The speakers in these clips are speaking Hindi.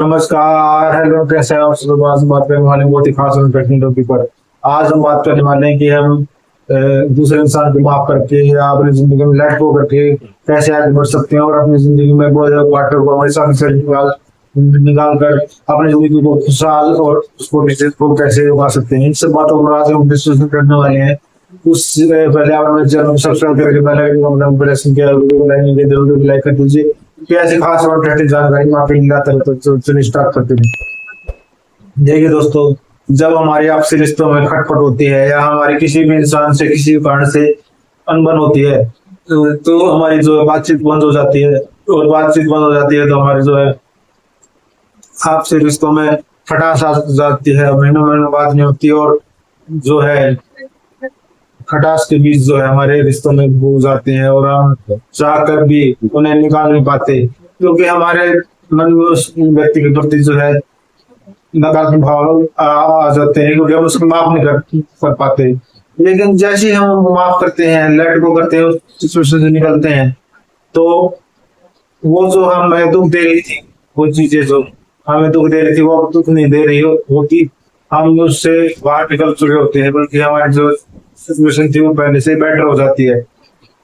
नमस्कार, हेलो, कैसे हैं आप? सुबह से बात करने वाले बहुत ही खास और इंटरेस्टिंग टॉपिक पर आज हम बात करने वाले हैं कि हम दूसरे इंसान को माफ करके या अपनी जिंदगी में लेट गो करके कैसे आगे बढ़ सकते हैं और अपनी जिंदगी में बहुत ज्यादा पार्टनर को हमेशा से निकाल कर अपनी जिंदगी को खुशहाल और उसको डिसीजन को कैसे उगा सकते हैं। इन सब बातों पर आज हम डिस्कशन करने वाले हैं। उससे पहले आप मेरे चैनल को सब्सक्राइब करके लाइक कर दीजिए कि ऐसी खास और इंटरेस्टिंग जानकारी मैं आपके लिए लाता रहता हूं। तो चलिए स्टार्ट करते हैं। देखिए दोस्तों, जब हमारी आपसी रिश्तों में खटपट होती है या हमारी किसी भी इंसान से किसी भी कारण से अनबन होती है तो हमारी जो है बातचीत बंद हो जाती है। और बातचीत बंद हो जाती है तो हमारी जो है आपसी रिश्तों में खटास आ जाती है, महीनों महीनों बात नहीं होती और जो है खटास के बीच जो है हमारे रिश्तों में घुस जाते हैं और हम चाहकर भी उन्हें निकाल नहीं पाते क्योंकि हमारे मन में उस व्यक्ति के प्रति जो है नकारात्मक भाव आ जाते हैं क्योंकि हम उसको माफ नहीं कर पाते। लेकिन जैसे ही हम माफ करते हैं, लेट गो करते हैं, उस सिचुएशन से निकलते हैं तो वो जो हमें दुख दे रही थी, वो चीजें जो हमें दुख दे रही थी वो अब दुख नहीं दे रही होती। हम उससे बाहर निकल चुके होते हैं, बल्कि हमारी जो सिचुएशन थी वो पहले से बेटर हो जाती है।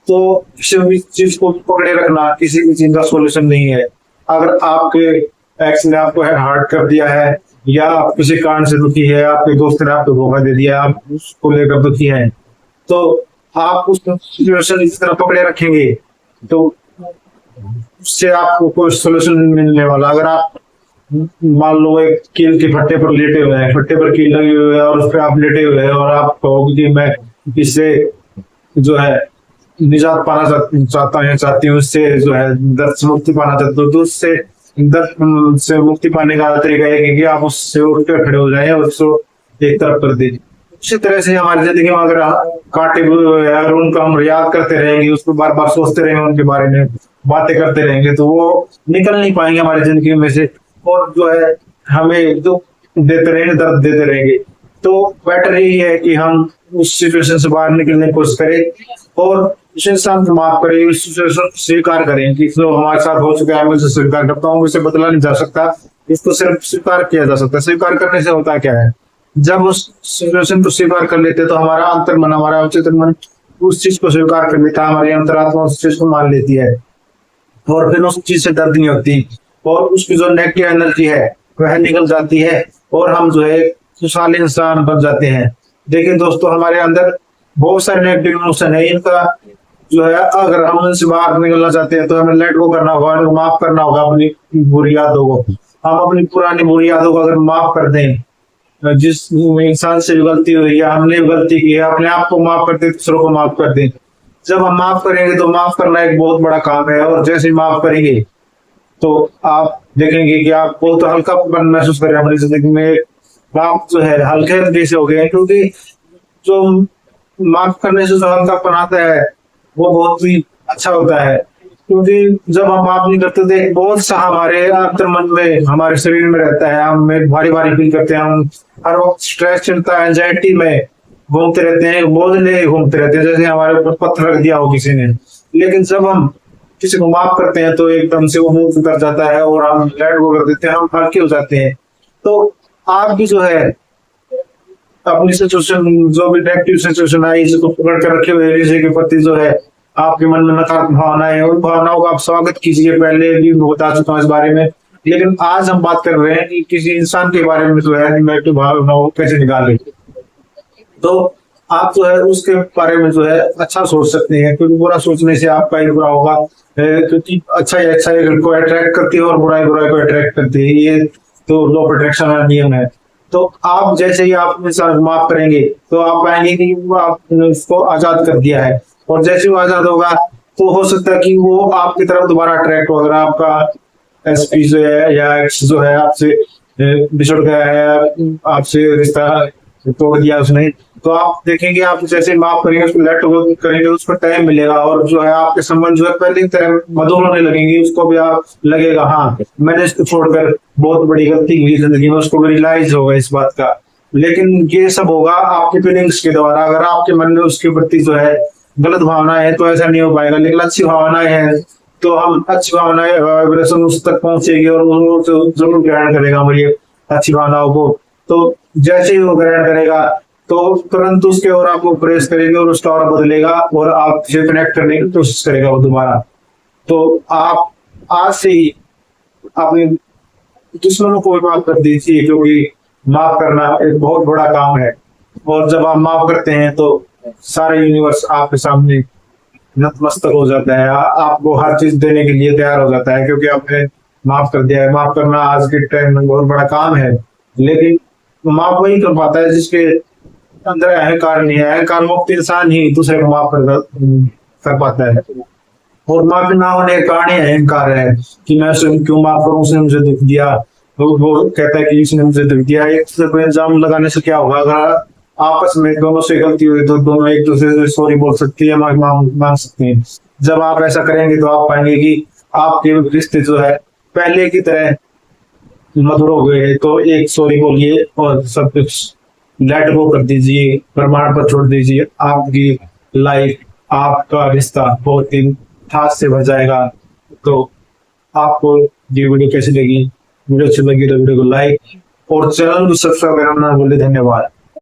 तो किसी भी चीज को पकड़े रखना किसी भी चीज का सोल्यूशन नहीं है। अगर आपके एक्स ने आपको हर्ट कर दिया है या आप किसी कारण से दुखी है, आपके दोस्त ने आपको धोखा दे दिया, आप उसको लेकर दुखी हैं, तो आप उस सिचुएशन इस तरह पकड़े रखेंगे तो उससे आपको कोई सोल्यूशन नहीं मिलने वाला। अगर आप मान लो एक कील के फट्टे पर लेटे हुए हैं, फट्टे पर कील लगी हुई है और उस पर आप लेटे हुए हैं और आप कहोगे कि मैं इससे जो है निजात पाना चाहती हूँ, उससे जो है दर्द से मुक्ति पाना चाहती हूँ, तो उससे दर्द से मुक्ति पाने का तरीका है कि आप उससे उठकर खड़े हो जाए और उसको एक तरफ कर दीजिए। इसी तरह से हमारी जिंदगी में अगर कांटे अगर उनको हम याद करते रहेंगे, उसको बार बार सोचते रहेंगे, उनके बारे में बातें करते रहेंगे तो वो निकल नहीं पाएंगे हमारी जिंदगी में से और जो है हमें दुख देते रहेंगे, दर्द देते रहेंगे। तो बेटर यही है कि हम उस सिचुएशन से बाहर निकलने की कोशिश करें और उस इंसान को माफ करें, उस सिचुएशन स्वीकार करें कि जो हमारे साथ हो चुका है मैं उसे स्वीकार करता हूँ, उसे बदला नहीं जा सकता, इसको सिर्फ स्वीकार किया जा सकता है। स्वीकार करने से होता क्या है, जब उस सिचुएशन को स्वीकार कर लेते तो हमारा अंतर मन, हमारा अवचेतन मन उस चीज को स्वीकार कर लेता है, हमारी अंतरात्मा उस चीज को मान लेती है और फिर उस चीज से दर्द नहीं होती और उसकी जो नेगेटिव एनर्जी है वह निकल जाती है और हम जो है खुशहाल इंसान बन जाते हैं। देखिए दोस्तों, हमारे अंदर बहुत सारे नेगेटिव इमोशन है, इनका जो है अगर हम उनसे बाहर निकलना चाहते हैं तो हमें लेट गो करना होगा, उनको माफ करना होगा अपनी बुरी यादों को। हम अपनी पुरानी बुरी यादों को अगर माफ कर दें, जिस इंसान से भी गलती हुई या हमने गलती की है, अपने आप को माफ कर दें, दूसरों को माफ कर दें। जब हम माफ करेंगे तो माफ करना एक बहुत बड़ा काम है और जैसे ही माफ करेंगे तो आप देखेंगे कि आप बहुत हल्कापन महसूस करें अपनी जिंदगी में। आप जो है हल्के हल्के से हो गए क्योंकि जो माफ करने से जो हल्कापन आता है वो बहुत ही अच्छा होता है। क्योंकि जब हम माफ नहीं करते थे बहुत सा हमारे अंतर मन में, हमारे शरीर में रहता है, हम भारी भारी फील करते हैं, हम हर वक्त स्ट्रेस, चिंता, एंजाइटी में घूमते रहते हैं, बोझले घूमते रहते हैं, जैसे हमारे ऊपर पत्थर रख दिया हो किसी ने। लेकिन जब हम किसी को माफ करते हैं तो एकदम से वो मुंह उतर जाता है और हम लेट गो कर देते हैं, हम हल्के हो जाते हैं। तो आप भी जो है अपनी सिचुएशन, जो भी नेगेटिव सिचुएशन आई, इसको पकड़ कर रखे हुए किसी के प्रति जो है आपके मन में नकारात्मक भावनाएं, उन भावनाओं का आप स्वागत कीजिए। पहले भी बता चुका हूँ इस बारे में, लेकिन आज हम बात कर रहे हैं कि किसी इंसान के बारे में जो है नेगेटिव भावनाओं कैसे निकालें। तो आप जो है उसके बारे में जो है अच्छा सोच सकते हैं, क्योंकि बुरा सोचने से आपका ही बुरा होगा, क्योंकि अच्छाई को अट्रैक्ट करती है और बुराई बुराई को अट्रैक्ट करती है। ये तो लॉ ऑफ अट्रैक्शन का नियम है। तो आप जैसे ही आप इंसान माफ करेंगे तो आप पाएंगे कि आपने उसको आजाद कर दिया है और जैसे वो आजाद होगा तो हो सकता है कि वो आपकी तरफ दोबारा अट्रैक्ट हो। अगर आपका एसपी जो है या एक्स जो है आपसे बिछड़ गया है, आपसे रिश्ता तोड़ दिया उसने, तो आप देखेंगे आप जैसे माफ करेंगे, उसको लेट गो करेंगे, उसको टाइम मिलेगा और जो है आपके संबंध जो है पहले की तरह मधुर होने लगेंगे। उसको भी आप लगेगा हाँ मैंने इसको छोड़कर बहुत बड़ी गलती की जिंदगी में, उसको भी रियलाइज होगा इस बात का। लेकिन ये सब होगा आपकी फीलिंग्स के द्वारा। अगर आपके मन में उसके प्रति जो है गलत भावना है तो ऐसा नहीं हो पाएगा, लेकिन अच्छी भावनाएं हैं तो हम अच्छी भावनाएं वाइब्रेशन उस तक पहुंचेगी और वो जरूर ग्रहण करेगा हमारी अच्छी भावनाओं को। तो जैसे ही वो ग्रहण करेगा तो तुरंत उसके और आपको प्रेस करेंगे और उसका और बदलेगा और आपसे कनेक्ट करने की कोशिश करेगा वो दोबारा। तो आप आज से ही अपने दुश्मनों को भी माफ कर दीजिए, क्योंकि माफ करना एक बहुत बड़ा काम है। और जब आप माफ करते हैं तो सारे यूनिवर्स आपके सामने नतमस्तक हो जाता है, आपको हर चीज देने के लिए तैयार हो जाता है, क्योंकि आपने माफ कर दिया है। माफ करना आज के टाइम में बहुत बड़ा काम है, लेकिन माफ वही कर पाता है जिसके अंदर अहंकार नहीं है। अहंकार मुक्त इंसान ही दूसरे को माफ कर पाता है। और माफी ना होने का कारण अहंकार है कि मैं उसे क्यों माफ करूं, उसने मुझे दुख दिया। वो कहता है कि इसने मुझे दुख दिया। एक दूसरे को इल्जाम लगाने से क्या होगा? अगर आपस में दोनों से गलती हुई तो दोनों एक दूसरे से सॉरी बोल सकती है, मांग सकते हैं। जब आप ऐसा करेंगे तो आप पाएंगे कि आपके रिश्ते जो है पहले की तरह मधुर हो गए। तो एक सॉरी बोलिए और सब कुछ लेट गो कर दीजिए, प्रमाण पर छोड़ दीजिए। आपकी लाइफ, आपका रिश्ता बहुत ही ठास से भर जाएगा। तो आपको ये वीडियो कैसी लगी? वीडियो अच्छी लगी तो वीडियो को लाइक और चैनल को सब्सक्राइब करना ना भूलिए। धन्यवाद।